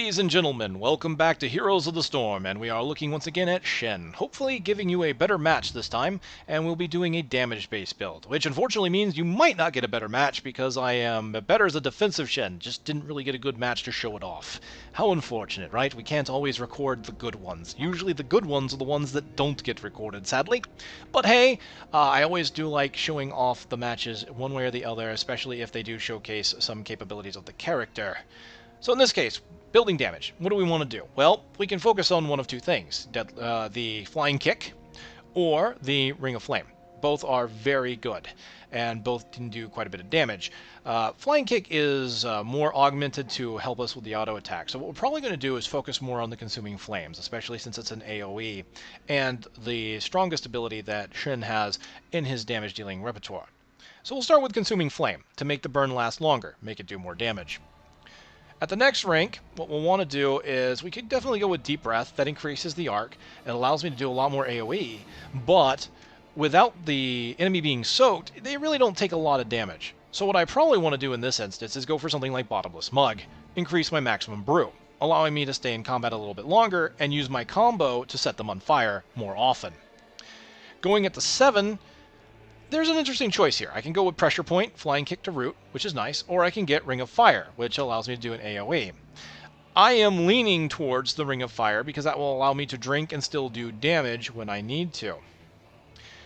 Ladies and gentlemen, welcome back to Heroes of the Storm, and we are looking once again at Chen, hopefully giving you a better match this time, and we'll be doing a damage-based build, which unfortunately means you might not get a better match because I am better as a defensive Chen, just didn't really get a good match to show it off. How unfortunate, right? We can't always record the good ones. Usually the good ones are the ones that don't get recorded, sadly. But hey, I always do like showing off the matches one way or the other, especially if they do showcase some capabilities of the character. So in this case, building damage. What do we want to do? Well, we can focus on one of two things. The Flying Kick or the Ring of Flame. Both are very good, and both can do quite a bit of damage. Flying Kick is more augmented to help us with the auto attack. So what we're probably going to do is focus more on the Consuming Flames, especially since it's an AoE, and the strongest ability that Chen has in his damage dealing repertoire. So we'll start with Consuming Flame to make the burn last longer, make it do more damage. At the next rank, what we'll want to do is we could definitely go with Deep Breath. That increases the arc. It allows me to do a lot more AoE, but without the enemy being soaked, they really don't take a lot of damage. So what I probably want to do in this instance is go for something like Bottomless Mug, increase my maximum brew, allowing me to stay in combat a little bit longer and use my combo to set them on fire more often. Going at the 7, there's an interesting choice here. I can go with Pressure Point, Flying Kick to Root, which is nice, or I can get Ring of Fire, which allows me to do an AoE. I am leaning towards the Ring of Fire because that will allow me to drink and still do damage when I need to.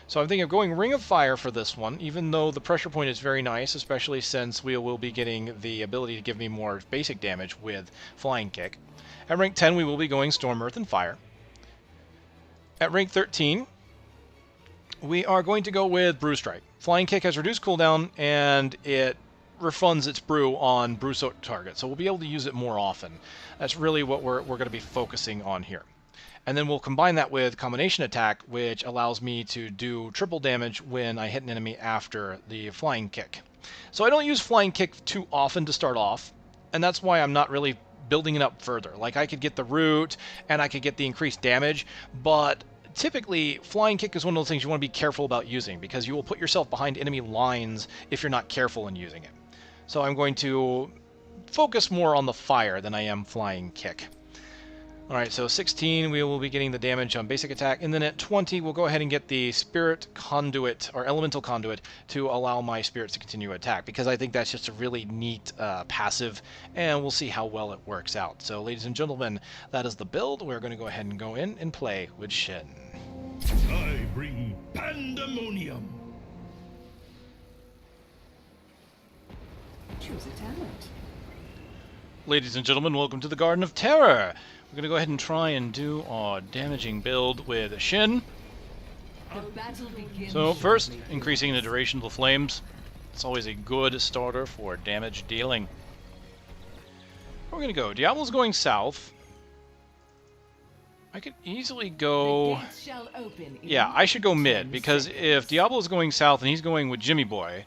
So I'm thinking of going Ring of Fire for this one, even though the Pressure Point is very nice, especially since we will be getting the ability to give me more basic damage with Flying Kick. At rank 10, we will be going Storm, Earth, and Fire. At rank 13, we are going to go with Brew Strike. Flying Kick has reduced cooldown, and it refunds its brew on brew-soaked targets, so we'll be able to use it more often. That's really what we're going to be focusing on here. And then we'll combine that with Combination Attack, which allows me to do triple damage when I hit an enemy after the Flying Kick. So I don't use Flying Kick too often to start off, and that's why I'm not really building it up further. Like, I could get the root, and I could get the increased damage, but typically, Flying Kick is one of those things you want to be careful about using because you will put yourself behind enemy lines if you're not careful in using it. So I'm going to focus more on the fire than I am Flying Kick. Alright, so 16 we will be getting the damage on basic attack, and then at 20 we'll go ahead and get the Spirit Conduit, or Elemental Conduit, to allow my spirits to continue to attack, because I think that's just a really neat passive, and we'll see how well it works out. So ladies and gentlemen, that is the build. We're going to go ahead and go in and play with Chen. I bring pandemonium. Choose a talent. Ladies and gentlemen, welcome to the Garden of Terror. We're going to go ahead and try and do our damaging build with Chen. So first, increasing the duration of the flames. It's always a good starter for damage dealing. We're going to go. Diablo's going south. I could easily go... Yeah, I should go mid, because if Diablo's going south and he's going with Jimmy Boy,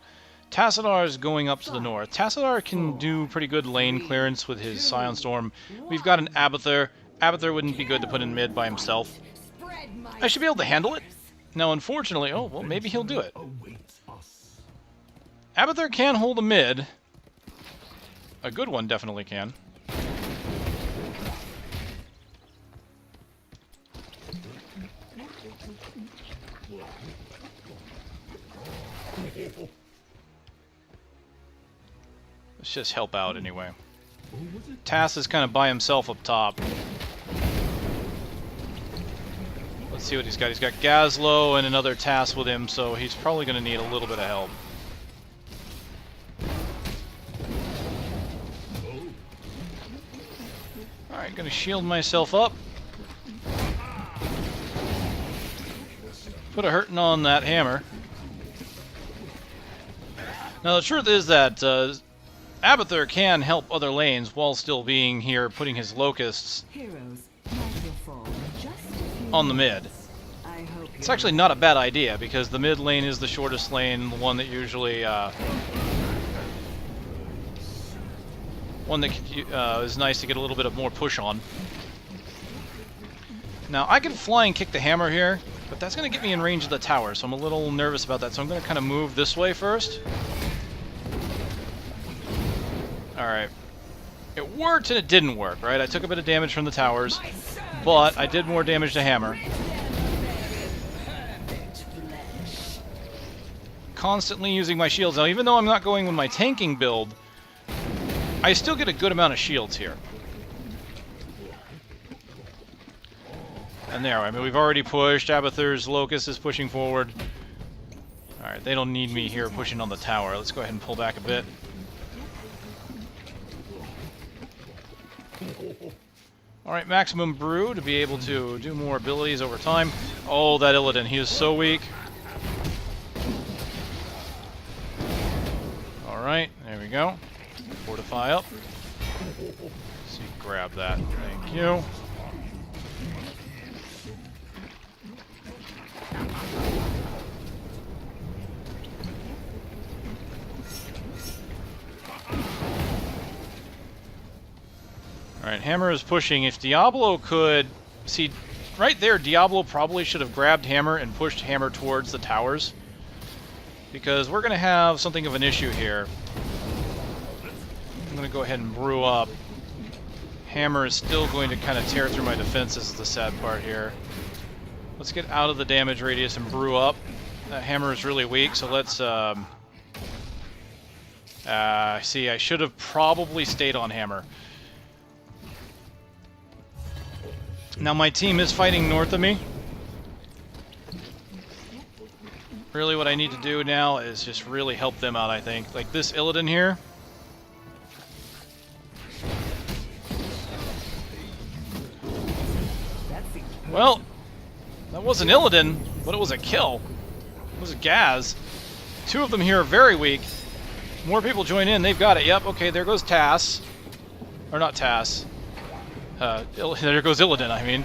Tassadar is going up to the north. Tassadar can do pretty good lane clearance with his Scion Storm. We've got an Abathur. Abathur wouldn't be good to put in mid by himself. I should be able to handle it. Now, unfortunately... Oh, well, maybe he'll do it. Abathur can hold a mid. A good one definitely can. Let's just help out anyway. Tass is kind of by himself up top. Let's see what he's got. He's got Gazlo and another Tass with him, so he's probably going to need a little bit of help. Alright, going to shield myself up. Put a hurting on that hammer. Now the truth is that Abathur can help other lanes while still being here, putting his locusts on the mid. It's actually not a bad idea, because the mid lane is the shortest lane, the one that usually is nice to get a little bit of more push on. Now I can Flying Kick the hammer here, but that's going to get me in range of the tower, so I'm a little nervous about that, so I'm going to kind of move this way first. Alright. It worked and it didn't work, right? I took a bit of damage from the towers, but I did more damage to Hammer. Constantly using my shields. Now, even though I'm not going with my tanking build, I still get a good amount of shields here. And there, I mean, we've already pushed. Abathur's Locust is pushing forward. Alright, they don't need me here pushing on the tower. Let's go ahead and pull back a bit. Alright, maximum brew to be able to do more abilities over time. Oh, that Illidan, he is so weak. Alright, there we go. Fortify up. So you grab that. Thank you. Alright, Hammer is pushing. If Diablo could... See, right there, Diablo probably should have grabbed Hammer and pushed Hammer towards the towers. Because we're going to have something of an issue here. I'm going to go ahead and brew up. Hammer is still going to kind of tear through my defenses, is the sad part here. Let's get out of the damage radius and brew up. That Hammer is really weak, so let's... see, I should have probably stayed on Hammer. Now my team is fighting north of me. Really what I need to do now is just really help them out, I think. Like this Illidan here. Well, that wasn't Illidan, but it was a kill. It was a Gaz. Two of them here are very weak. More people join in, they've got it. Yep, okay, there goes Tass. Or not Tass. There goes Illidan, I mean.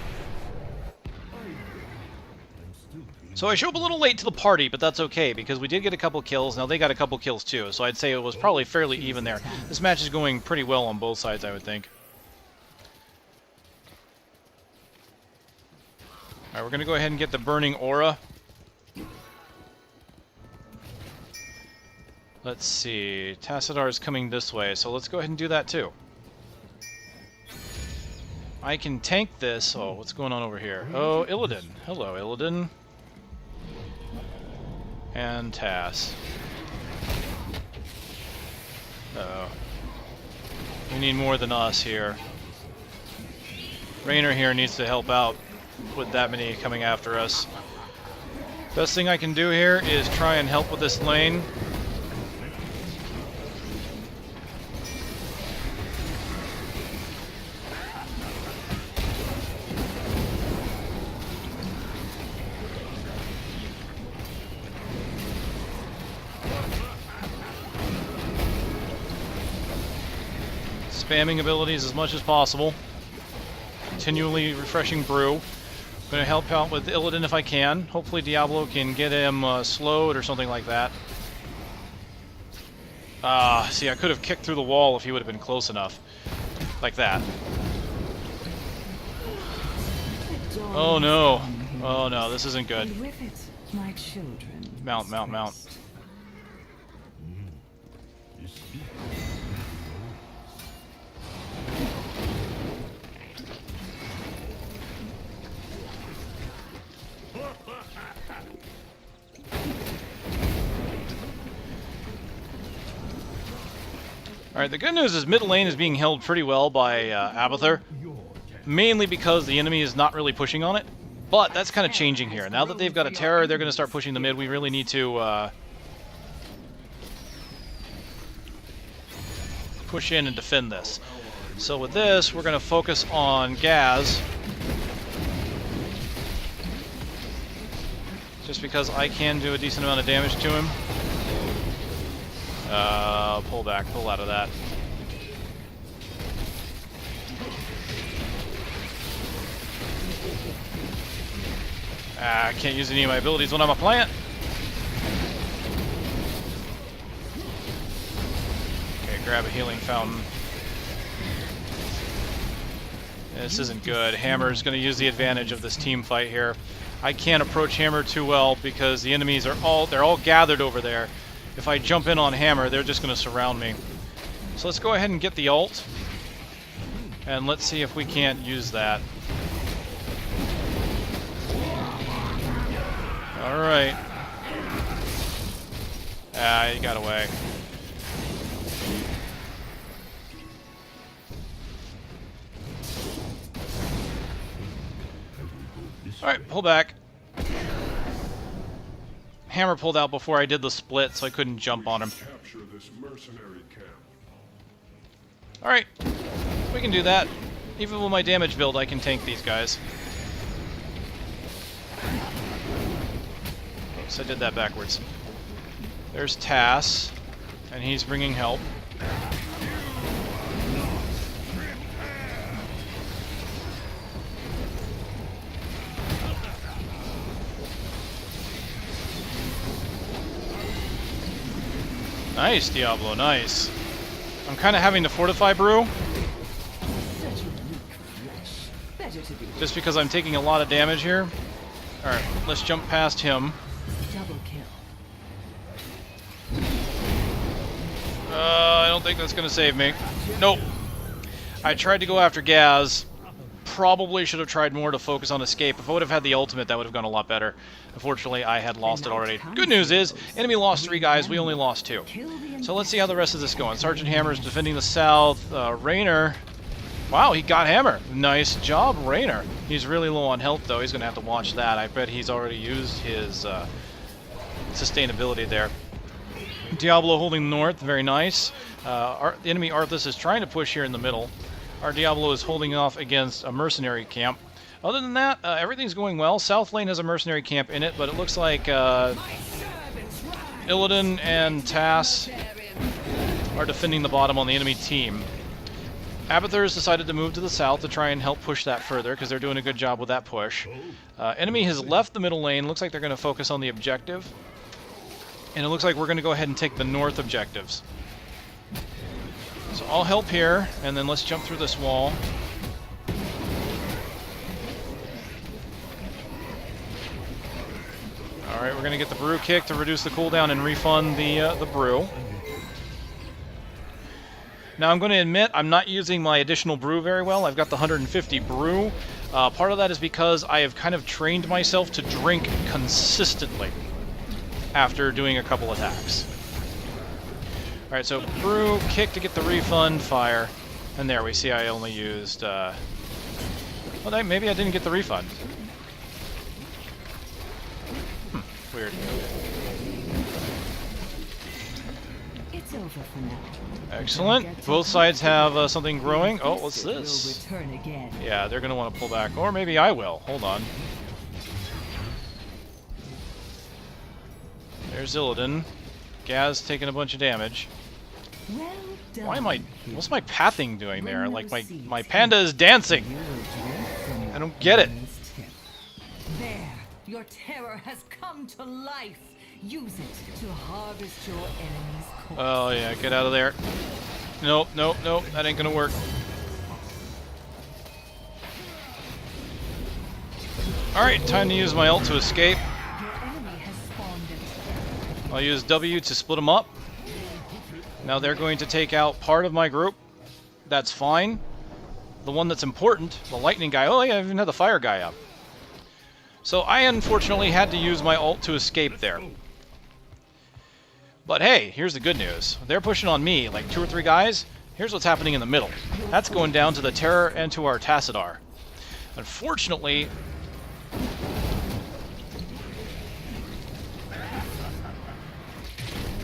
So I show up a little late to the party, but that's okay, because we did get a couple kills. Now they got a couple kills too, so I'd say it was probably fairly even there. This match is going pretty well on both sides, I would think. Alright, we're going to go ahead and get the Burning Aura. Let's see, Tassadar is coming this way, so let's go ahead and do that too. I can tank this. Oh, what's going on over here? Oh, Illidan. Hello, Illidan. And Tass. Uh-oh. We need more than us here. Raynor here needs to help out with that many coming after us. Best thing I can do here is try and help with this lane. Spamming abilities as much as possible. Continually refreshing brew. Going to help out with Illidan if I can. Hopefully Diablo can get him slowed or something like that. See, I could have kicked through the wall if he would have been close enough. Like that. Oh no. Oh no, this isn't good. Mount, mount, mount. Alright, the good news is mid lane is being held pretty well by Abathur. Mainly because the enemy is not really pushing on it. But that's kind of changing here. Now that they've got a Terror, they're going to start pushing the mid. We really need to push in and defend this. So with this, we're going to focus on Gaz. Just because I can do a decent amount of damage to him. Pull back, pull out of that. I can't use any of my abilities when I'm a plant. Okay, grab a healing fountain. This isn't good. Hammer's going to use the advantage of this team fight here. I can't approach Hammer too well because the enemies are all gathered over there. If I jump in on Hammer, they're just going to surround me. So let's go ahead and get the ult. And let's see if we can't use that. Alright. Ah, he got away. Alright, pull back. Hammer pulled out before I did the split, so I couldn't jump on him. Alright, we can do that. Even with my damage build, I can tank these guys. Oops, I did that backwards. There's Tass, and he's bringing help. Nice, Diablo, nice. I'm kind of having to fortify Brew. Just because I'm taking a lot of damage here. Alright, let's jump past him. Double kill. I don't think that's going to save me. Nope. I tried to go after Gaz. Probably should have tried more to focus on escape. If I would have had the ultimate, that would have gone a lot better. Unfortunately, I had lost it already. Good news is, enemy lost 3 guys, we only lost 2. So let's see how the rest of this going. Sergeant Hammer's defending the south. Raynor. Wow, he got Hammer. Nice job, Raynor. He's really low on health, though. He's going to have to watch that. I bet he's already used his sustainability there. Diablo holding north. Very nice. The enemy Arthas is trying to push here in the middle. Our Diablo is holding off against a mercenary camp. Other than that, everything's going well. South lane has a mercenary camp in it, but it looks like Illidan and Tass are defending the bottom on the enemy team. Abathur has decided to move to the south to try and help push that further, because they're doing a good job with that push. Enemy has left the middle lane. Looks like they're going to focus on the objective. And it looks like we're going to go ahead and take the north objectives. So I'll help here, and then let's jump through this wall. Alright, we're going to get the brew kick to reduce the cooldown and refund the brew. Now I'm going to admit I'm not using my additional brew very well. I've got the 150 brew. Part of that is because I have kind of trained myself to drink consistently after doing a couple attacks. Alright, so brew, kick to get the refund, fire. And there we see I only used... well, maybe I didn't get the refund. Weird. It's over for now. Excellent. Both sides have something growing. Oh, what's Will this? return again. Yeah, they're going to want to pull back. Or maybe I will. Hold on. There's Illidan. Gaz taking a bunch of damage. Well done. Why am I... What's my pathing doing there? Like, my panda is dancing! I don't get it. There, your terror has come to life. Use it to harvest your enemy's corpse. Oh, yeah, get out of there. Nope, nope, nope. That ain't gonna work. Alright, time to use my ult to escape. Your enemy has spawned it. I'll use W to split them up. Now they're going to take out part of my group. That's fine. The one that's important, the lightning guy. Oh yeah, I even had the fire guy up. So I unfortunately had to use my ult to escape there. But hey, here's the good news. They're pushing on me, like 2 or 3 guys. Here's what's happening in the middle. That's going down to the Terror and to our Tassadar. Unfortunately...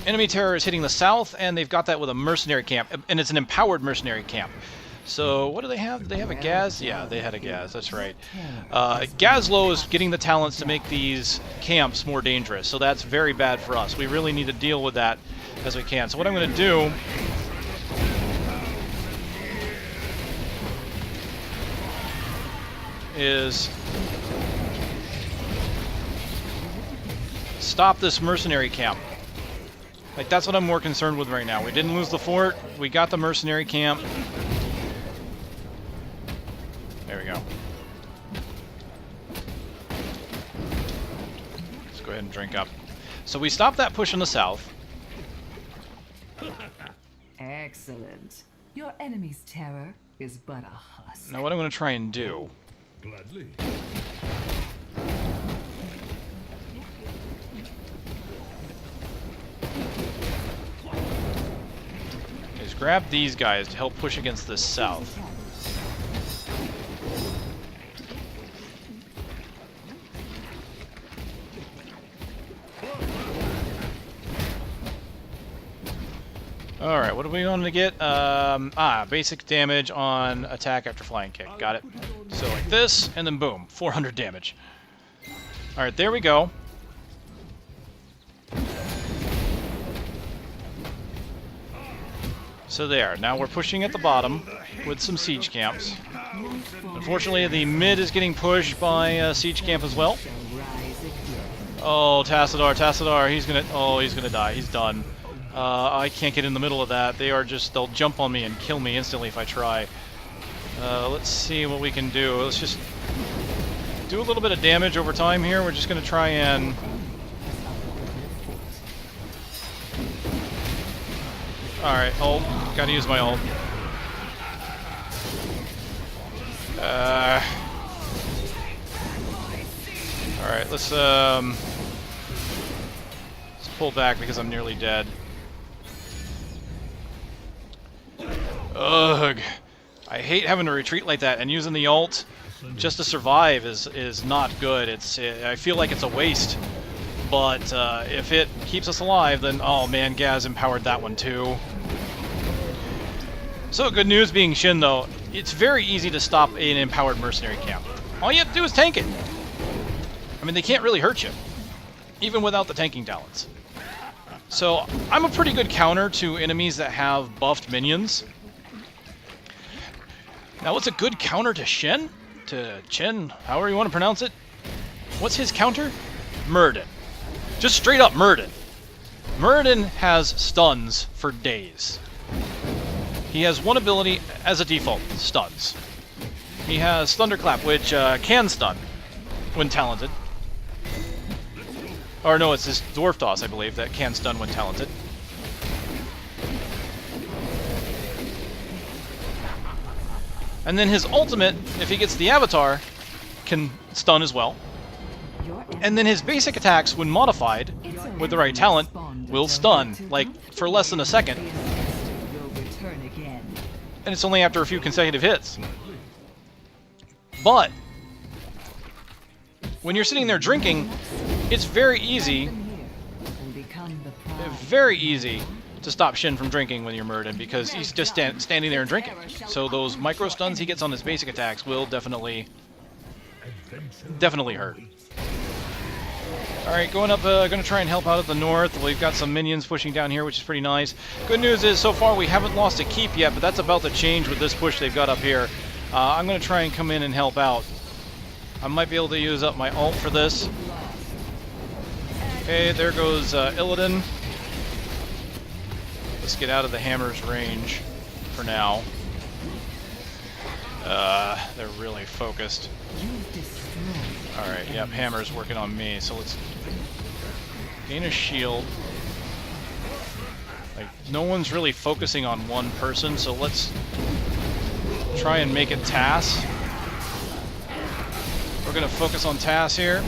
Enemy Terror is hitting the south, and they've got that with a mercenary camp. And it's an empowered mercenary camp. So, what do they have? Do they have a Gaz? Yeah, they had a Gaz, that's right. Gazlo is getting the talents to make these camps more dangerous, so that's very bad for us. We really need to deal with that as we can. So what I'm going to do... is... stop this mercenary camp. Like, that's what I'm more concerned with right now. We didn't lose the fort, we got the mercenary camp. There we go. Let's go ahead and drink up. So we stopped that push in the south. Excellent. Your enemy's terror is but a husk. Now what I'm going to try and do Gladly. is grab these guys to help push against this south. Alright, what are we going to get? Basic damage on attack after flying kick. Got it. So like this, and then boom, 400 damage. Alright, there we go. So there, now we're pushing at the bottom with some siege camps. Unfortunately, the mid is getting pushed by siege camp as well. Oh, Tassadar, he's gonna die, he's done. I can't get in the middle of that. They'll jump on me and kill me instantly if I try. Let's see what we can do. Let's just do a little bit of damage over time here. We're just gonna try and... Alright, ult. Gotta use my ult. Alright, let's pull back because I'm nearly dead. Ugh. I hate having to retreat like that, and using the ult just to survive is not good. I feel like it's a waste. But if it keeps us alive, then oh man, Gaz empowered that one too. So good news being Chen though, it's very easy to stop an empowered mercenary camp. All you have to do is tank it. I mean, they can't really hurt you, even without the tanking talents. So I'm a pretty good counter to enemies that have buffed minions. Now what's a good counter to Chen? To Chen, however you want to pronounce it? What's his counter? Muradin. Just straight up Muradin. Muradin has stuns for days. He has one ability as a default, stuns. He has Thunderclap, which can stun when talented. Or no, it's his Dwarf Toss, I believe, that can stun when talented. And then his ultimate, if he gets the Avatar, can stun as well. And then his basic attacks, when modified with the right talent, will stun, like, for less than a second. And it's only after a few consecutive hits. But when you're sitting there drinking, it's very easy to stop Chen from drinking when you're Muradin, because he's just standing there and drinking. So those micro stuns he gets on his basic attacks will definitely hurt. Alright, going up, gonna try and help out at the north. We've got some minions pushing down here, which is pretty nice. Good news is, so far we haven't lost a keep yet, but that's about to change with this push they've got up here. I'm gonna try and come in and help out. I might be able to use up my ult for this. Okay, there goes Illidan. Let's get out of the hammer's range for now. They're really focused. Alright, yep, hammer's working on me, so let's gain a shield. Like, no one's really focusing on one person, so let's try and make it Tass. We're gonna focus on Tass here.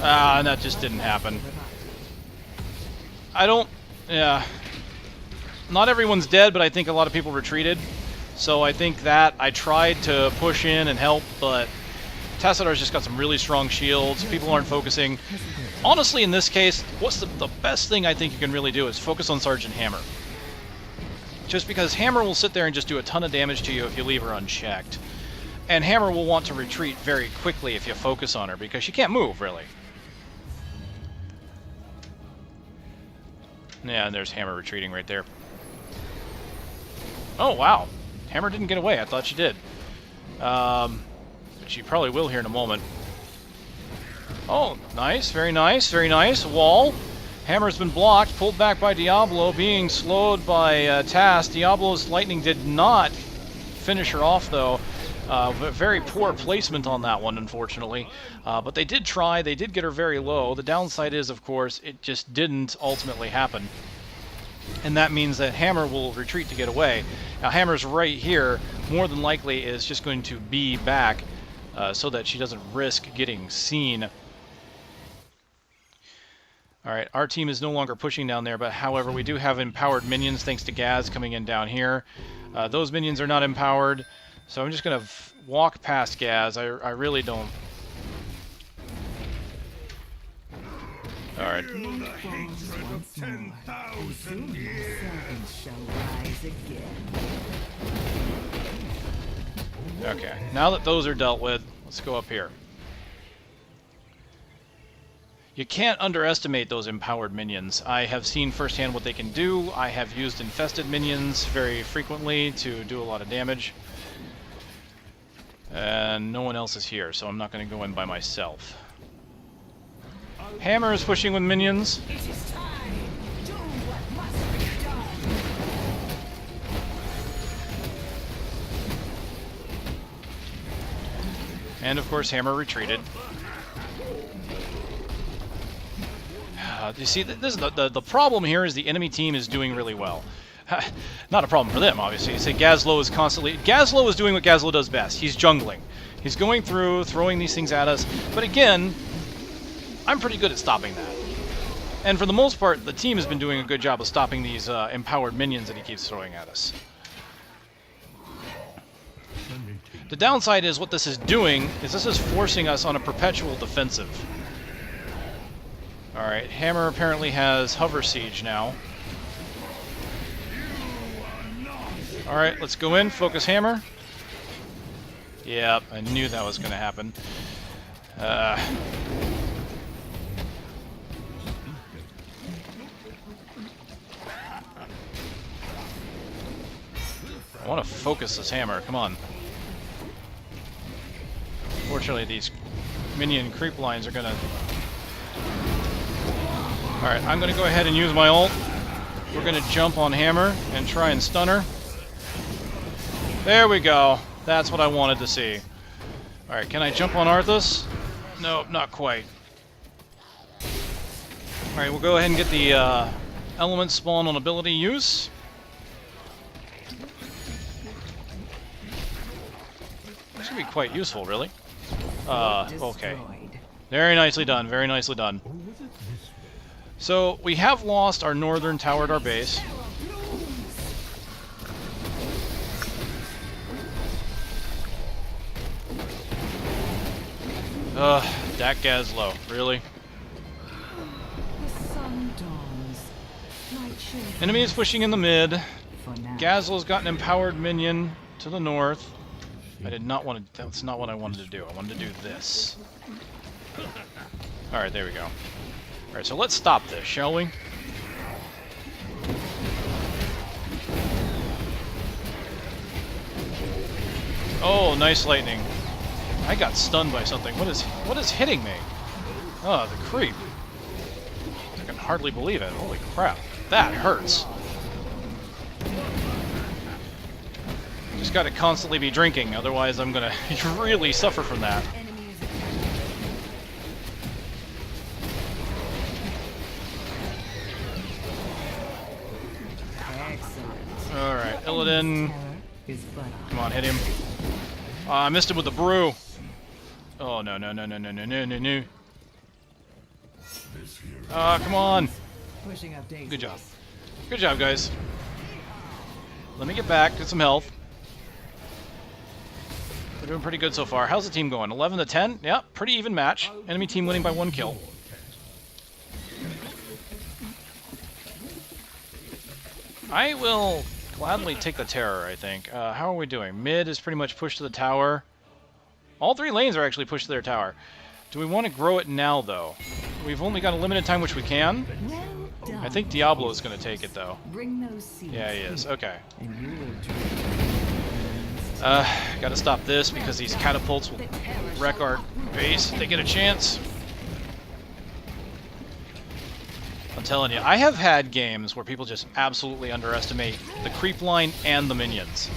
And that just didn't happen. Yeah. Not everyone's dead, but I think a lot of people retreated. So I think that I tried to push in and help, but Tassadar's just got some really strong shields. People aren't focusing. Honestly, in this case, what's the best thing I think you can really do is focus on Sergeant Hammer. Just because Hammer will sit there and just do a ton of damage to you if you leave her unchecked. And Hammer will want to retreat very quickly if you focus on her, because she can't move, really. Yeah, and there's Hammer retreating right there. Oh, wow. Hammer didn't get away. I thought she did. But she probably will here in a moment. Oh, nice. Very nice. Very nice. Wall. Hammer's been blocked. Pulled back by Diablo. Being slowed by Tass. Diablo's lightning did not finish her off, though. Very poor placement on that one, unfortunately. But they did try. They did get her very low. The downside is, of course, it just didn't ultimately happen. and that means that Hammer will retreat to get away. Now Hammer's right here, more than likely is just going to be back so that she doesn't risk getting seen. Alright, our team is no longer pushing down there, but however, we do have empowered minions thanks to Gaz coming in down here. Those minions are not empowered, so I'm just going to walk past Gaz. I really don't... Alright. Okay, now that those are dealt with, let's go up here. You can't underestimate those empowered minions. I have seen firsthand what they can do. I have used infested minions very frequently to do a lot of damage. And no one else is here, so I'm not going to go in by myself. Hammer is pushing with minions. It is time. Do what must be done. And of course, Hammer retreated. You see, this is the problem here is the enemy team is doing really well. Not a problem for them, obviously. You say Gazlo is constantly... Gazlo is doing what Gazlo does best. He's jungling. He's going through, throwing these things at us. But again, I'm pretty good at stopping that. And for the most part, the team has been doing a good job of stopping these empowered minions that he keeps throwing at us. The downside is what this is doing is this is forcing us on a perpetual defensive. Alright, Hammer apparently has Hover Siege now. Alright, let's go in, focus Hammer. Yep, I knew that was going to happen. I want to focus this Hammer, come on. Unfortunately, these minion creep lines are going to... Alright, I'm going to go ahead and use my ult. We're going to jump on Hammer and try and stun her. There we go. That's what I wanted to see. Alright, can I jump on Arthas? Nope, not quite. Alright, we'll go ahead and get the element spawn on ability use. This should be quite useful, really. Okay. Very nicely done, very nicely done. So, we have lost our northern tower at our base. That Gazlo, really? Enemy is pushing in the mid. Gazlo's got an empowered minion to the north. I did not want to... That's not what I wanted to do. I wanted to do this. Alright, there we go. Alright, so let's stop this, shall we? Oh, nice lightning. I got stunned by something. What is hitting me? Oh, the creep. I can hardly believe it. Holy crap. That hurts. Just gotta constantly be drinking, otherwise I'm gonna really suffer from that. Alright, Illidan. Come on, hit him. I missed him with the brew. Oh, no, no, no, no, no, no, no, no, no. Come on. Good job. Good job, guys. Let me get back, get some health. We're doing pretty good so far. How's the team going? 11 to 10? Yeah, pretty even match. Enemy team winning by 1 kill. I will gladly take the Terror, I think. How are we doing? Mid is pretty much pushed to the tower. All 3 lanes are actually pushed to their tower. Do we want to grow it now, though? We've only got a limited time which we can. I think Diablo is going to take it, though. Yeah, he is. Okay. Gotta stop this because these catapults will wreck our base if they get a chance. I'm telling you, I have had games where people just absolutely underestimate the creep line and the minions.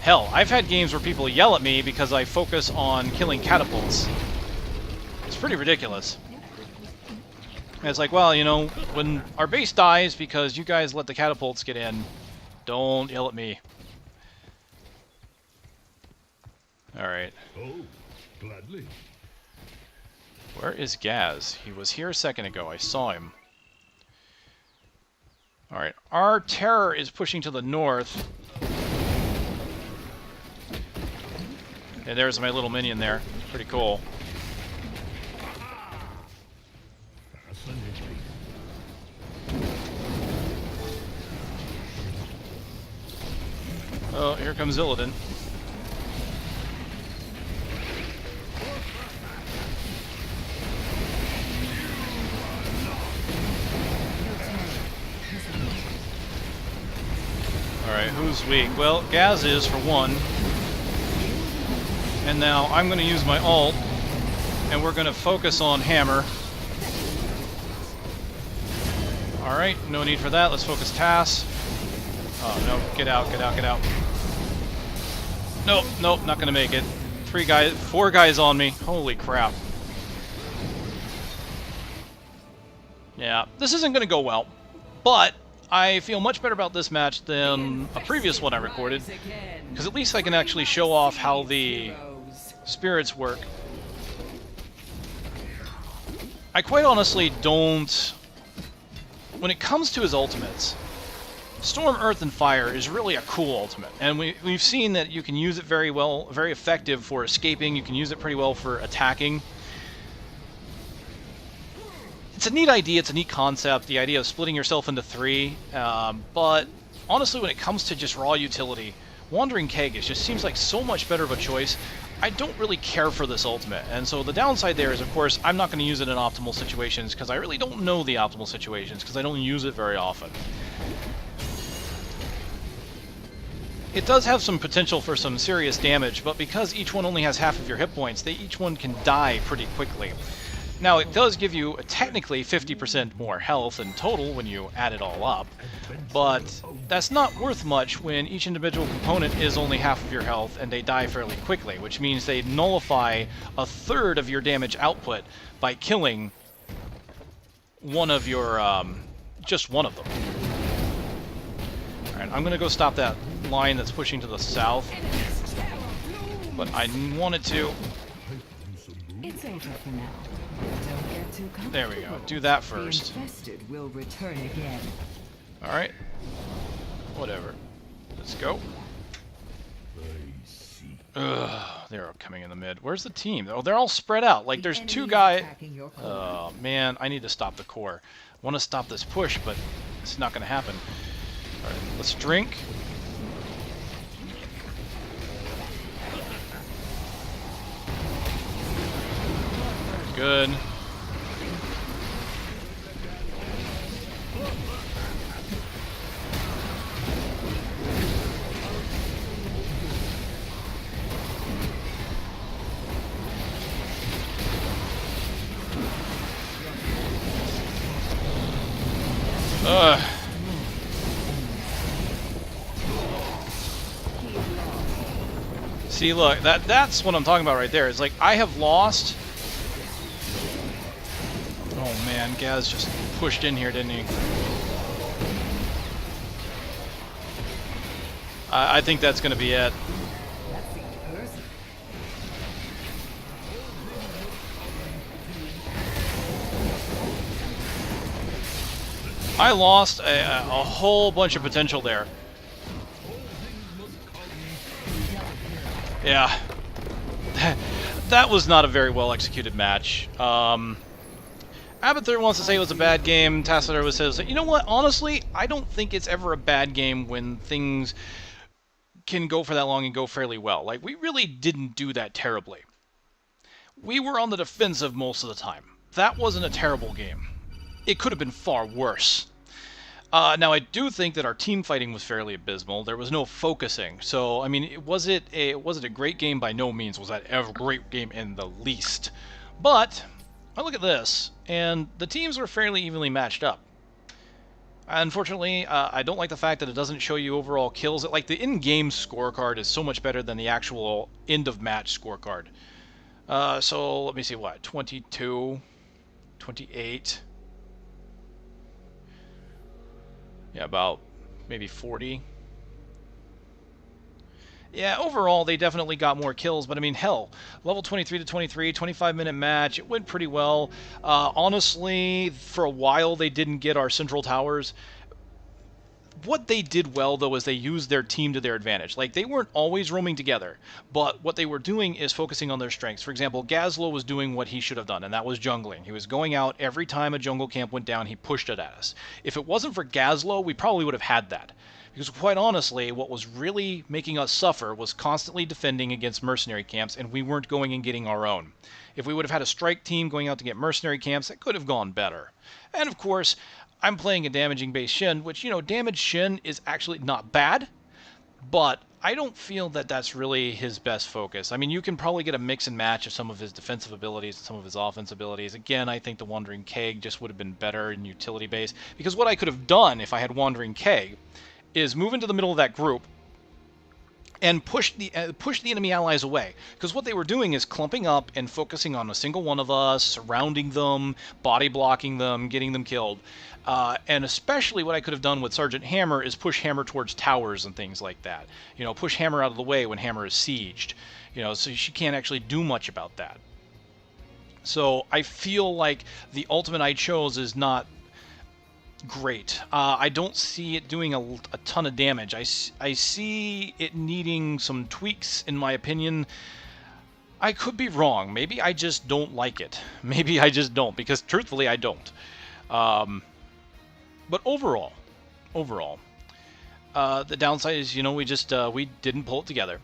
Hell, I've had games where people yell at me because I focus on killing catapults. It's pretty ridiculous. And it's like, well, you know, when our base dies because you guys let the catapults get in, don't yell at me. Alright. Oh, gladly. Where is Gaz? He was here a second ago. I saw him. Alright. Our terror is pushing to the north. And there's my little minion there. Pretty cool. Fascinating. Oh, here comes Illidan. Alright, who's weak? Well, Gaz is, for one. And now I'm going to use my ult, and we're going to focus on Hammer. Alright, no need for that. Let's focus Tass. Oh, no. Get out, get out, get out. Nope, nope, not going to make it. 4 guys on me. Holy crap. Yeah, this isn't going to go well, but I feel much better about this match than a previous one I recorded, because at least I can actually show off how the spirits work. I quite honestly don't... When it comes to his ultimates, Storm, Earth, and Fire is really a cool ultimate, and we've seen that you can use it very well, very effective for escaping, you can use it pretty well for attacking. It's a neat idea, it's a neat concept, the idea of splitting yourself into 3, but honestly when it comes to just raw utility, Wandering KageKaze just seems like so much better of a choice. I don't really care for this ultimate, and so the downside there is, of course, I'm not going to use it in optimal situations, because I really don't know the optimal situations, because I don't use it very often. It does have some potential for some serious damage, but because each one only has half of your hit points, each one can die pretty quickly. Now, it does give you technically 50% more health in total when you add it all up, but that's not worth much when each individual component is only half of your health and they die fairly quickly, which means they nullify a third of your damage output by killing one of your, just one of them. Alright, I'm gonna go stop that line that's pushing to the south, but I wanted to... It's over for now. Don't get too comfortable. There we go. Do that first. The infested will return again. Alright. Whatever. Let's go. Ugh, they're coming in the mid. Where's the team? Oh, they're all spread out. Like, there's 2 guys... Oh, man. I need to stop the core. I want to stop this push, but it's not going to happen. Alright, let's drink. Good. Ugh. See, look, that's what I'm talking about right there. It's like, I have lost... Oh man, Gaz just pushed in here, didn't he? I think that's going to be it. I lost a whole bunch of potential there. Yeah. That was not a very well executed match. Abathur wants to say it was a bad game. Tacitor says, you know what, honestly, I don't think it's ever a bad game when things can go for that long and go fairly well. Like, we really didn't do that terribly. We were on the defensive most of the time. That wasn't a terrible game. It could have been far worse. Now, I do think that our team fighting was fairly abysmal. There was no focusing. So, I mean, was it a great game? By no means was that ever a great game in the least. But I look at this, and the teams were fairly evenly matched up. Unfortunately, I don't like the fact that it doesn't show you overall kills. Like, the in-game scorecard is so much better than the actual end-of-match scorecard. So, let me see, what, 22, 28... Yeah, about maybe 40. Yeah, overall, they definitely got more kills, but I mean, hell, level 23 to 23, 25-minute match, it went pretty well. Honestly, for a while, they didn't get our central towers. What they did well, though, is they used their team to their advantage. Like, they weren't always roaming together, but what they were doing is focusing on their strengths. For example, Gazlo was doing what he should have done, and that was jungling. He was going out every time a jungle camp went down, he pushed it at us. If it wasn't for Gazlo, we probably would have had that. Because quite honestly, what was really making us suffer was constantly defending against mercenary camps, and we weren't going and getting our own. If we would have had a strike team going out to get mercenary camps, that could have gone better. And of course, I'm playing a damaging base Shen, which, damage Shen is actually not bad, but I don't feel that that's really his best focus. I mean, you can probably get a mix and match of some of his defensive abilities and some of his offensive abilities. Again, I think the Wandering Keg just would have been better in utility base, because what I could have done if I had Wandering Keg is move into the middle of that group and push the enemy allies away. Because what they were doing is clumping up and focusing on a single one of us, surrounding them, body blocking them, getting them killed. And especially what I could have done with Sergeant Hammer is push Hammer towards towers and things like that. Push Hammer out of the way when Hammer is sieged. So she can't actually do much about that. So I feel like the ultimate I chose is not great. I don't see it doing a ton of damage. I see it needing some tweaks, in my opinion. I could be wrong. Maybe I just don't like it. Maybe I just don't, because truthfully, I don't. But overall, the downside is, we didn't pull it together.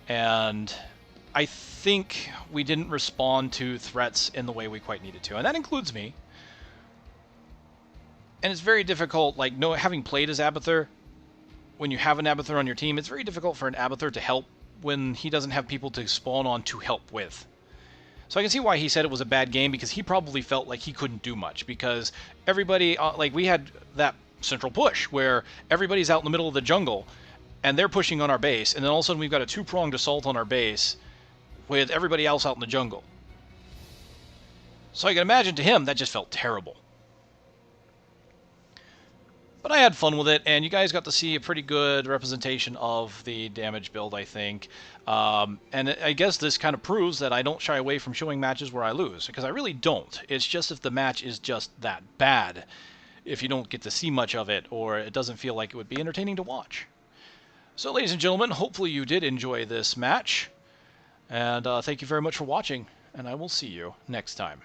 And I think we didn't respond to threats in the way we quite needed to. And that includes me. And it's very difficult, having played as Abathur, when you have an Abathur on your team, it's very difficult for an Abathur to help when he doesn't have people to spawn on to help with. So I can see why he said it was a bad game, because he probably felt like he couldn't do much, because everybody, we had that central push, where everybody's out in the middle of the jungle, and they're pushing on our base, and then all of a sudden we've got a two-pronged assault on our base, with everybody else out in the jungle. So I can imagine to him, that just felt terrible. But I had fun with it, and you guys got to see a pretty good representation of the damage build, I think. And I guess this kind of proves that I don't shy away from showing matches where I lose, because I really don't. It's just if the match is just that bad, if you don't get to see much of it, or it doesn't feel like it would be entertaining to watch. So, ladies and gentlemen, hopefully you did enjoy this match, and thank you very much for watching, and I will see you next time.